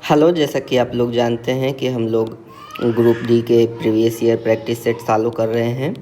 Hello, जैसा कि आप लोग जानते हैं कि हम लोग ग्रुप डी के previous year practice set follow कर रहे हैं।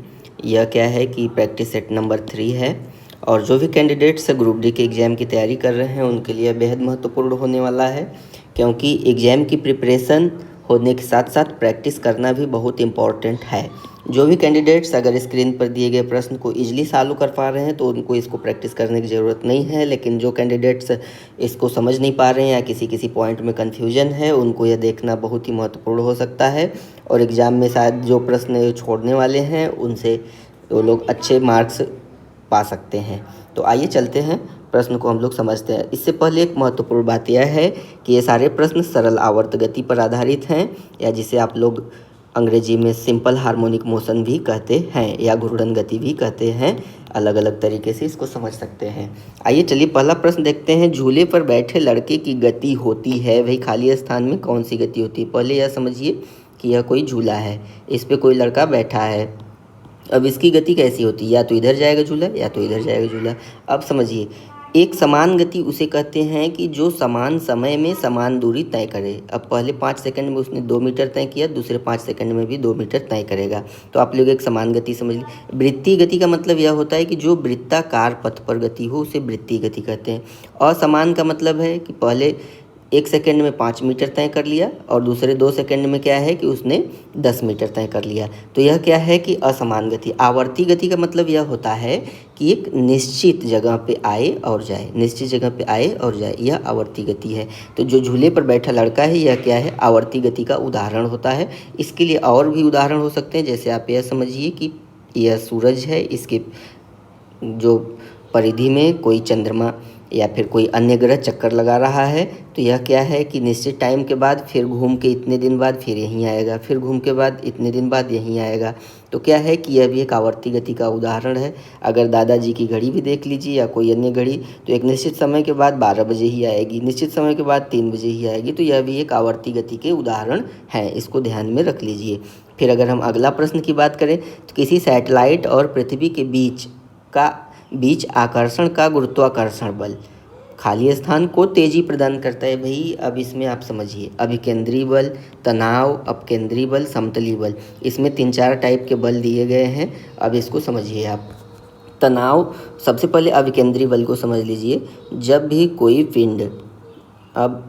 यह क्या है कि प्रैक्टिस सेट नंबर 3 है और जो भी कैंडिडेट्स ग्रुप डी के एग्ज़ाम की तैयारी कर रहे हैं उनके लिए बेहद महत्वपूर्ण होने वाला है, क्योंकि एग्ज़ाम की प्रिपरेशन होने के साथ साथ प्रैक्टिस करना भी बहुत इम्पॉर्टेंट है। जो भी कैंडिडेट्स अगर स्क्रीन पर दिए गए प्रश्न को इजीली सॉल्व कर पा रहे हैं तो उनको इसको प्रैक्टिस करने की ज़रूरत नहीं है, लेकिन जो कैंडिडेट्स इसको समझ नहीं पा रहे हैं या किसी किसी पॉइंट में कन्फ्यूजन है उनको यह देखना बहुत ही महत्वपूर्ण हो सकता है। और एग्ज़ाम में शायद जो प्रश्न छोड़ने वाले हैं उनसे वो लोग अच्छे मार्क्स पा सकते हैं। तो आइए चलते हैं, प्रश्न को हम लोग समझते हैं। इससे पहले एक महत्वपूर्ण बात यह है कि ये सारे प्रश्न सरल आवर्त गति पर आधारित हैं, या जिसे आप लोग अंग्रेजी में सिंपल हार्मोनिक मोशन भी कहते हैं या घूर्णन गति भी कहते हैं। अलग अलग तरीके से इसको समझ सकते हैं। आइए चलिए पहला प्रश्न देखते हैं। झूले पर बैठे लड़के की गति होती है, वही खाली स्थान में कौन सी गति होती है? पहले यह समझिए कि यह कोई झूला है, इस पर कोई लड़का बैठा है। अब इसकी गति कैसी होती है? या तो इधर जाएगा झूला या तो इधर जाएगा झूला। अब समझिए, एक समान गति उसे कहते हैं कि जो समान समय में समान दूरी तय करे। अब पहले 5 सेकंड में उसने 2 मीटर तय किया, दूसरे 5 सेकंड में भी 2 मीटर तय करेगा। तो आप लोग एक समान गति समझ लीजिए। वृत्तीय गति का मतलब यह होता है कि जो वृत्ताकार पथ पर गति हो उसे वृत्तीय गति कहते हैं। असमान का मतलब है कि पहले 1 सेकंड में 5 मीटर तय कर लिया और दूसरे 2 सेकंड में क्या है कि उसने 10 मीटर तय कर लिया। तो यह क्या है कि असमान गति। आवर्ती गति का मतलब यह होता है कि एक निश्चित जगह पे आए और जाए, निश्चित जगह पे आए और जाए, यह आवर्ती गति है। तो जो झूले पर बैठा लड़का है यह क्या है? आवर्ती गति का उदाहरण होता है। इसके लिए और भी उदाहरण हो सकते हैं, जैसे आप यह समझिए कि यह सूरज है, इसके जो परिधि में कोई चंद्रमा या फिर कोई अन्य ग्रह चक्कर लगा रहा है। तो यह क्या है कि निश्चित टाइम के बाद फिर घूम के इतने दिन बाद फिर यहीं आएगा, फिर घूम के बाद इतने दिन बाद यहीं आएगा। तो क्या है कि यह भी एक आवर्ती गति का उदाहरण है। अगर दादाजी की घड़ी भी देख लीजिए या कोई अन्य घड़ी, तो एक निश्चित समय के बाद 12 बजे ही आएगी, निश्चित समय के बाद 3 बजे ही आएगी। तो यह भी एक आवर्ती गति के उदाहरण है, इसको ध्यान में रख लीजिए। फिर अगर हम अगला प्रश्न की बात करें तो किसी सैटेलाइट और पृथ्वी के बीच आकर्षण का गुरुत्वाकर्षण बल खाली स्थान को तेजी प्रदान करता है। भाई अब इसमें आप समझिए, अभिकेंद्री बल, तनाव, अपकेंद्री बल, समतली बल, इसमें 3-4 टाइप के बल दिए गए हैं। अब इसको समझिए आप। तनाव, सबसे पहले अभिकेंद्री बल को समझ लीजिए। जब भी कोई पिंड, अब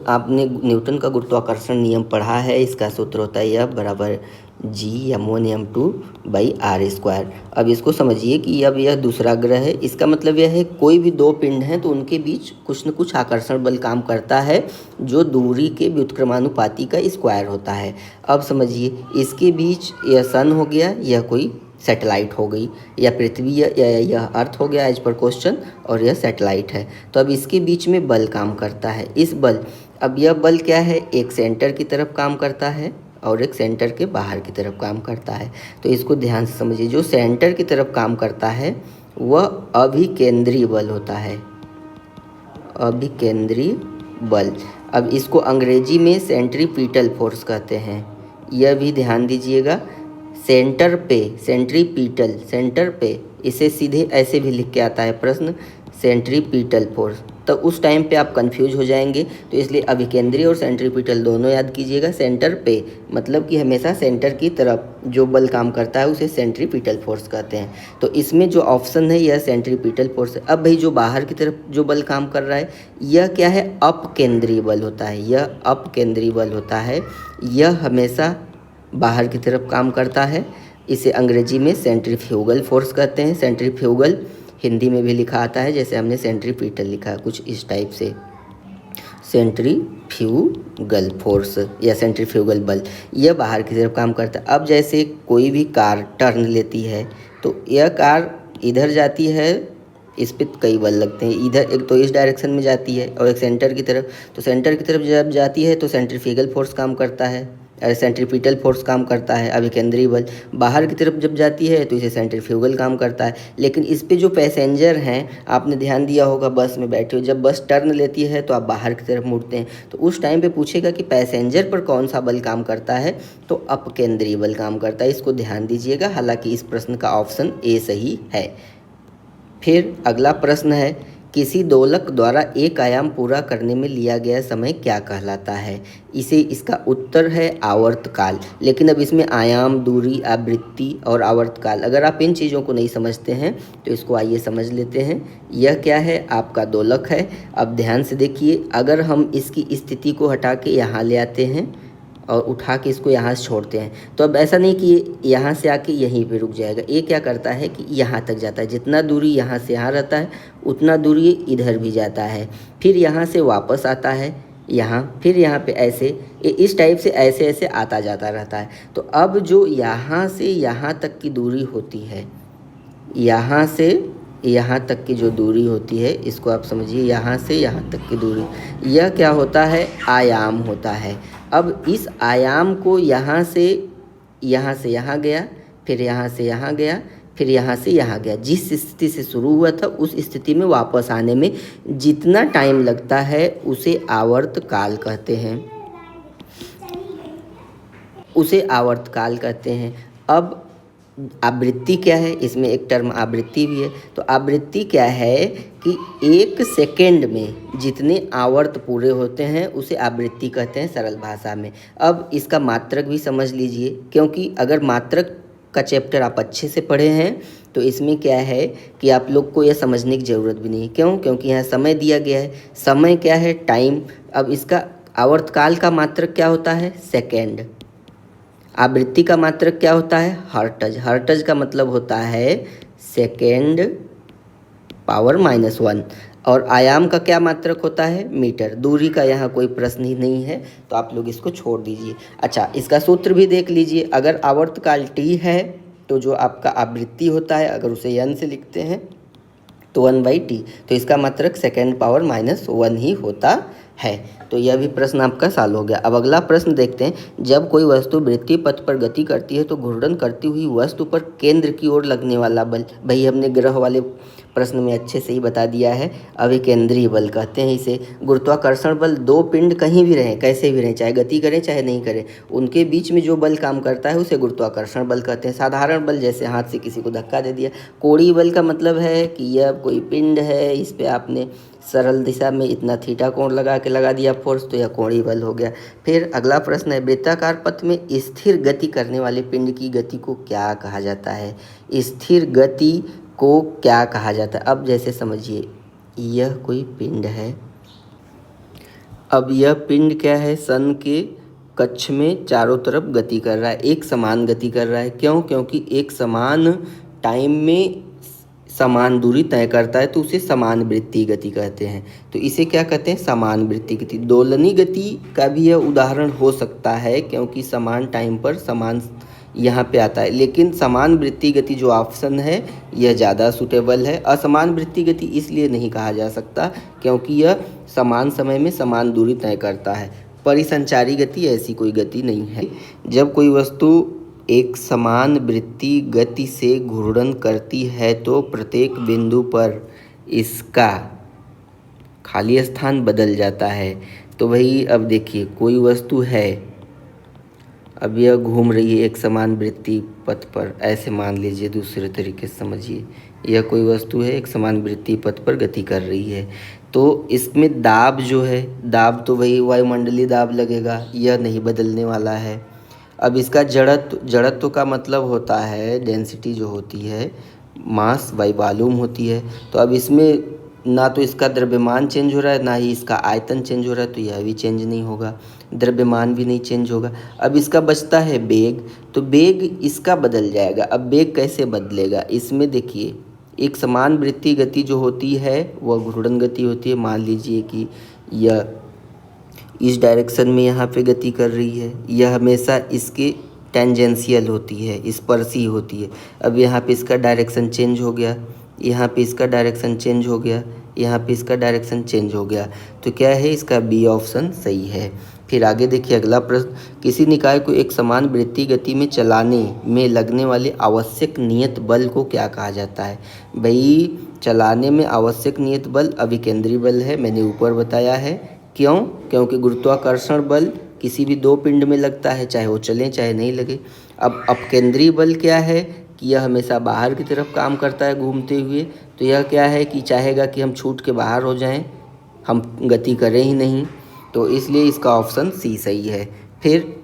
आपने न्यूटन का गुरुत्वाकर्षण नियम पढ़ा है, इसका सूत्र होता है यह बराबर G/m1/r²। अब इसको समझिए कि अब यह दूसरा ग्रह है, इसका मतलब यह है कोई भी 2 पिंड हैं तो उनके बीच कुछ न कुछ आकर्षण बल काम करता है जो दूरी के व्युत्क्रमानुपाती का स्क्वायर होता है। अब समझिए, इसके बीच यह सन हो गया, यह कोई सैटेलाइट हो गई, या पृथ्वी या यह अर्थ हो गया एज पर क्वेश्चन, और यह सैटेलाइट है। तो अब इसके बीच में बल काम करता है। इस बल, अब यह बल क्या है? एक सेंटर की तरफ काम करता है और एक सेंटर के बाहर की तरफ काम करता है। तो इसको ध्यान से समझिए। जो सेंटर की तरफ काम करता है वह अभिकेंद्री बल होता है, अभिकेंद्री बल। अब इसको अंग्रेजी में सेंट्रीपिटल फोर्स कहते हैं, यह भी ध्यान दीजिएगा। सेंटर पे, सेंट्रीपिटल, सेंटर पे, इसे सीधे ऐसे भी लिख के आता है प्रश्न, सेंट्रीपिटल फोर्स। तो उस टाइम पे आप कंफ्यूज हो जाएंगे, तो इसलिए अभिकेंद्री और सेंट्रीपिटल दोनों याद कीजिएगा। सेंटर पे मतलब कि हमेशा सेंटर की तरफ जो बल काम करता है उसे सेंट्रीपिटल फोर्स कहते हैं। तो इसमें जो ऑप्शन है यह सेंट्रीपिटल फोर्स है। अब भाई जो बाहर की तरफ जो बल काम कर रहा है यह क्या है? अपकेंद्री बल होता है, यह अपकेंद्री बल होता है। यह हमेशा बाहर की तरफ काम करता है। इसे अंग्रेजी में सेंट्रीफ्यूगल फोर्स कहते हैं। सेंट्रीफ्यूगल हिंदी में भी लिखा आता है, जैसे हमने सेंट्रीपिटल लिखा है कुछ इस टाइप से, सेंट्रीफ्यूगल फोर्स या सेंट्रीफ्यूगल बल, यह बाहर की तरफ काम करता है। अब जैसे कोई भी कार टर्न लेती है तो यह कार इधर जाती है, इस पर कई बल लगते हैं। इधर एक तो इस डायरेक्शन में जाती है और एक सेंटर की तरफ, तो सेंटर की तरफ जब जाती है तो सेंट्रीफ्यूगल फोर्स काम करता है, सेंट्रीपिटल फोर्स काम करता है, अभिकेंद्री बल। बाहर की तरफ जब जाती है तो इसे सेंट्रीफ्यूगल काम करता है। लेकिन इस पे जो पैसेंजर हैं, आपने ध्यान दिया होगा बस में बैठे हो, जब बस टर्न लेती है तो आप बाहर की तरफ मुड़ते हैं, तो उस टाइम पे पूछेगा कि पैसेंजर पर कौन सा बल काम करता है, तो अपकेंद्री बल काम करता है। इसको ध्यान दीजिएगा। हालांकि इस प्रश्न का ऑप्शन ए सही है। फिर अगला प्रश्न है किसी दोलक द्वारा एक आयाम पूरा करने में लिया गया समय क्या कहलाता है? इसका उत्तर है आवर्तकाल। लेकिन अब इसमें आयाम, दूरी, आवृत्ति और आवर्तकाल, अगर आप इन चीज़ों को नहीं समझते हैं तो इसको आइए समझ लेते हैं। यह क्या है? आपका दोलक है। अब ध्यान से देखिए, अगर हम इसकी स्थिति को हटा के यहाँ ले आते हैं और उठा के इसको यहाँ से छोड़ते हैं, तो अब ऐसा नहीं कि ये यहाँ से आके यहीं पे रुक जाएगा। ये क्या करता है कि यहाँ तक जाता है। जितना दूरी यहाँ से यहाँ रहता है उतना दूरी इधर भी जाता है, फिर यहाँ से वापस आता है यहाँ, फिर यहाँ पे ऐसे इस टाइप से ऐसे ऐसे आता जाता रहता है। तो अब जो यहाँ से यहाँ तक की दूरी होती है, यहाँ से यहाँ तक की जो दूरी होती है, इसको आप समझिए, यहाँ से यहाँ तक की दूरी, यह क्या होता है? आयाम होता है। अब इस आयाम को यहाँ से यहाँ गया, फिर यहाँ से यहाँ गया, फिर यहाँ से यहाँ गया, जिस स्थिति से शुरू हुआ था उस स्थिति में वापस आने में जितना टाइम लगता है उसे आवर्तकाल कहते हैं, उसे आवर्तकाल कहते हैं। अब आवृत्ति क्या है? इसमें एक टर्म आवृत्ति भी है। तो आवृत्ति क्या है कि 1 सेकेंड में जितने आवर्त पूरे होते हैं उसे आवृत्ति कहते हैं सरल भाषा में। अब इसका मात्रक भी समझ लीजिए, क्योंकि अगर मात्रक का चैप्टर आप अच्छे से पढ़े हैं तो इसमें क्या है कि आप लोग को यह समझने की ज़रूरत भी नहीं। क्यों? क्योंकि यहाँ समय दिया गया है। समय क्या है? टाइम। अब इसका आवर्तकाल का मात्रक क्या होता है? सेकेंड। आवृत्ति का मात्रक क्या होता है? हर्ट्ज। हर्ट्ज का मतलब होता है सेकेंड पावर -1। और आयाम का क्या मात्रक होता है? मीटर। दूरी का यहाँ कोई प्रश्न ही नहीं है, तो आप लोग इसको छोड़ दीजिए। अच्छा, इसका सूत्र भी देख लीजिए। अगर आवर्तकाल t है तो जो आपका आवृत्ति होता है, अगर उसे n से लिखते हैं तो 1/t, तो इसका मात्रक सेकेंड पावर -1 ही होता है। तो यह भी प्रश्न आपका सॉल्व हो गया। अब अगला प्रश्न देखते हैं। जब कोई वस्तु वृत्तीय पथ पर गति करती है तो घूर्णन करती हुई वस्तु पर केंद्र की ओर लगने वाला बल, भाई हमने ग्रह वाले प्रश्न में अच्छे से ही बता दिया है, अभिकेंद्रीय बल कहते हैं इसे। गुरुत्वाकर्षण बल दो पिंड कहीं भी रहें, कैसे भी रहें, चाहे गति करें चाहे नहीं करें, उनके बीच में जो बल काम करता है उसे गुरुत्वाकर्षण बल कहते हैं। साधारण बल, जैसे हाथ से किसी को धक्का दे दिया। कोणीय बल का मतलब है कि यह कोई पिंड है, इस पर आपने सरल दिशा में इतना थीटा कोण लगा दिया फोर्स, तो यह कोणीय बल हो गया। फिर अगला प्रश्न है, वृत्ताकार पथ में स्थिर गति करने वाले पिंड की गति को क्या कहा जाता है? स्थिर गति को क्या कहा जाता है? अब जैसे समझिए, यह कोई पिंड है। अब यह पिंड क्या है? सन के कक्ष में चारों तरफ गति कर रहा है, एक समान गति कर रहा है। क्यों? क्योंकि एक समान टाइम में समान दूरी तय करता है, तो उसे समान वृत्तीय गति कहते हैं। तो इसे क्या कहते हैं? समान वृत्तीय गति। दोलनी गति का भी यह उदाहरण हो सकता है, क्योंकि समान टाइम पर समान यहाँ पे आता है। लेकिन समान वृत्तीय गति जो ऑप्शन है यह ज़्यादा सूटेबल है। असमान वृत्तीय गति इसलिए नहीं कहा जा सकता क्योंकि यह समान समय में समान दूरी तय करता है। परिसंचारी गति ऐसी कोई गति नहीं है। जब कोई वस्तु एक समान वृत्तीय गति से घूर्णन करती है तो प्रत्येक बिंदु पर इसका खाली स्थान बदल जाता है। तो वही, अब देखिए, कोई वस्तु है, अब यह घूम रही है एक समान वृत्तीय पथ पर, ऐसे मान लीजिए, दूसरे तरीके से समझिए, यह कोई वस्तु है एक समान वृत्तीय पथ पर गति कर रही है। तो इसमें दाब जो है, दाब तो वही वायुमंडलीय दाब लगेगा, यह नहीं बदलने वाला है। अब इसका जड़त्व का मतलब होता है डेंसिटी जो होती है, मास बाई वॉल्यूम होती है। तो अब इसमें ना तो इसका द्रव्यमान चेंज हो रहा है, ना ही इसका आयतन चेंज हो रहा है, तो यह भी चेंज नहीं होगा, द्रव्यमान भी नहीं चेंज होगा। अब इसका बचता है बेग, तो बेग इसका बदल जाएगा। अब बेग कैसे बदलेगा? इसमें देखिए, एक समान वृत्तीय गति जो होती है वह घूर्णन गति होती है। मान लीजिए कि यह इस डायरेक्शन में यहाँ पे गति कर रही है, यह हमेशा इसके टेंजेंशियल होती है, स्पर्शी होती है। अब यहाँ पे इसका डायरेक्शन चेंज हो गया, यहाँ पे इसका डायरेक्शन चेंज हो गया, यहाँ पे इसका डायरेक्शन चेंज हो गया, तो क्या है? इसका बी ऑप्शन सही है। फिर आगे देखिए अगला प्रश्न, किसी निकाय को एक समान वृत्तीय गति में चलाने में लगने वाले आवश्यक नियत बल को क्या कहा जाता है? भाई, चलाने में आवश्यक नियत बल अभिकेंद्रीय बल है, मैंने ऊपर बताया है। क्यों? क्योंकि गुरुत्वाकर्षण बल किसी भी दो पिंड में लगता है, चाहे वो चलें चाहे नहीं लगे। अब अपकेंद्रीय बल क्या है कि यह हमेशा बाहर की तरफ काम करता है घूमते हुए, तो यह क्या है कि चाहेगा कि हम छूट के बाहर हो जाएं, हम गति करें ही नहीं, तो इसलिए इसका ऑप्शन सी सही है। फिर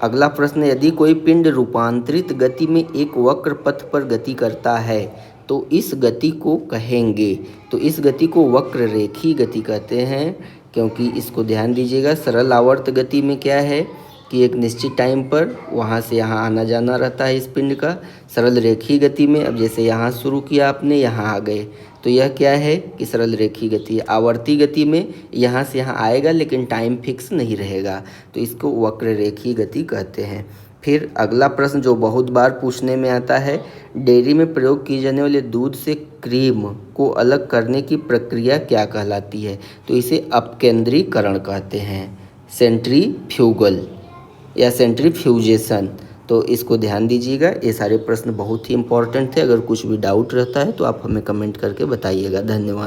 अगला प्रश्न, यदि कोई पिंड रूपांतरित गति में एक वक्र पथ पर गति करता है तो इस गति को कहेंगे, तो इस गति को वक्र रेखी गति कहते हैं, क्योंकि इसको ध्यान दीजिएगा, सरल आवर्त गति में क्या है कि एक निश्चित टाइम पर वहाँ से यहाँ आना जाना रहता है इस पिंड का। सरल रेखी गति में अब जैसे यहाँ शुरू किया आपने, यहाँ आ गए, तो यह क्या है कि सरल रेखी गति। आवर्ती गति में यहाँ से यहाँ आएगा लेकिन टाइम फिक्स नहीं रहेगा, तो इसको वक्र रेखी गति कहते हैं। फिर अगला प्रश्न जो बहुत बार पूछने में आता है, डेयरी में प्रयोग की जाने वाले दूध से क्रीम को अलग करने की प्रक्रिया क्या कहलाती है, तो इसे अपकेंद्रीकरण कहते हैं, सेंट्रीफ्यूगल या सेंट्रीफ्यूजेशन। तो इसको ध्यान दीजिएगा, ये सारे प्रश्न बहुत ही इंपॉर्टेंट थे। अगर कुछ भी डाउट रहता है तो आप हमें कमेंट करके बताइएगा। धन्यवाद।